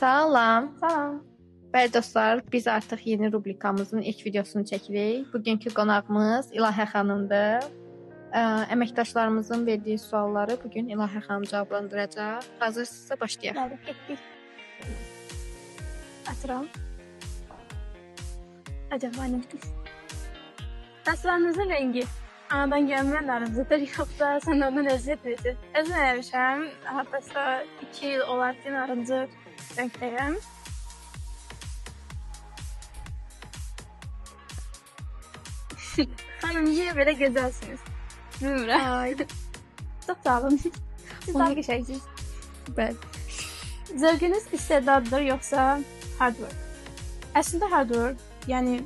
Salam. Salam. Bəli dostlar, biz artıq yeni rubrikamızın ilk videosunu çəkirik. Bugünkü qonağımız İlahə xanımdır. Əməkdaşlarımızın verdiyi sualları bu gün İlahə xanım cavablandıracaq. Hazırsınızsa başlayaq. Bəli, getdik. Açıram. Acaba nefis. Saçlarınızın rengi anadan gəlmə narınızdır, yoxsa sən ondan əziyyət verirsən? Özüm eləmişəm, hatta 2 il olar ki, narıncı rəngdəyəm. Xanım, niyə belə gözəlsiniz? Bilmirəm. Ay, Çox sağ olun. Siz daha qəşəngsiniz. bəli. Zövqünüz istedaddır, yoxsa hard work? Əslində hard work, yəni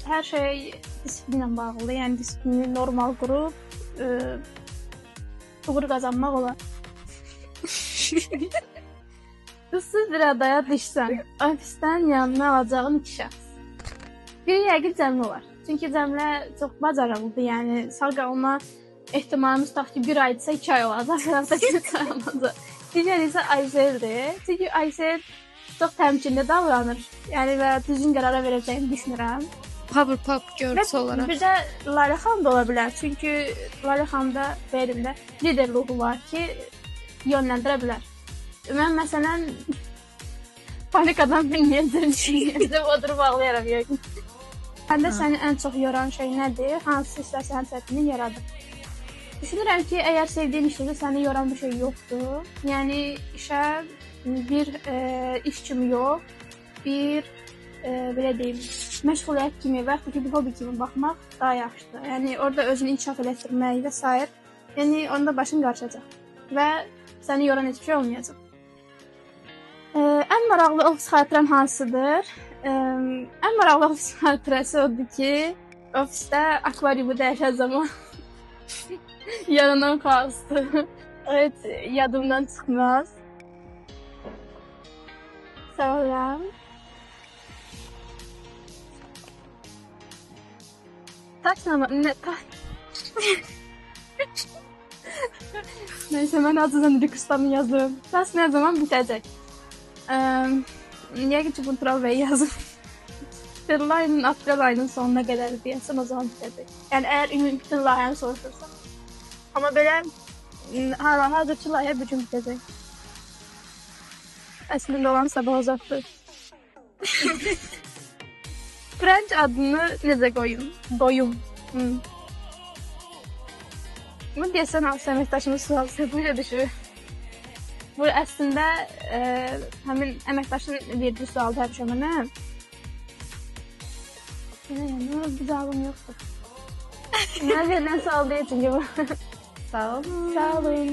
hər şey disiplinlə bağlıdır. Yəni disiplini normal qurub uğur qazanmaq olar. Issız bir adaya düşsən, ofisdən yanına alacağın 2 şəxs. Biri yəqin Cəmlə olar. Çünki Cəmlə çox bacarıqlıdır. Yəni sağ qalma ehtimalımız tutaq ki, 1 aydısa 2 ay olacaq, hətta 3 ay olacaq. Digəri isə Aysel'dir. Çünki Aysel çox təmkinli davranır. Yəni və düzgün qərara verəcəyini düşünürəm. Powerpuff görüntüsü olaraq. Bir də Lalə xanım da ola bilər. Çünki Lalə xanımda beynimdə lider ruhu var ki, yönləndirə bilər. Mən məsələn panikadan bilməyəcəm. Oturub ağlayaram yəqin. Məndə səni ən çox yoran şey nədir? Hansı işlər sənin çətinliyi yaradır? Düşünürəm ki, əgər sevdiyin işdə səni yoran bir şey yoxdur. Yəni işə bir iş kimi yox, bir belə deyim, məşğuliyyət kimi və yaxud ki, bir hobi kimi baxmaq daha yaxşıdır. Yəni orada özünü inkişaf elətdirmək və s. Yəni onda başın qarışacaq və səni yoran heç bir şey olmayacaq. Ən maraqlı ofis xatirəm hansıdır? Ən maraqlı ofis xatirəsi odur ki, ofisdə akvariumu dəyişən zaman yaranan xastı. Evet, yadımdan çıxmaz. Sonra Neyse, mən acıdan Rükustamı yazdım. Saç nə zaman bitəcək? Yəqin ki, bu Tural Bey yazım. Layının aprel ayının sonuna qədər deyəsən, o zaman bitəcək. Yəni, əgər ümumi bütün layihəni soruşursan. Amma belə hazırki layihə bir gün bitəcək. Əslində olan sabah uzaqdır. French adını necə qoyum? Bu deyəsən, əməkdaşımız sual səbəbə düşür. Bu əslində həmin əməkdaşın verdiyi sual həmişə mənə. Bu cavabım yoxdur. Mən verilən sual deyil çünki bu. Sağ olun. Sağ olun.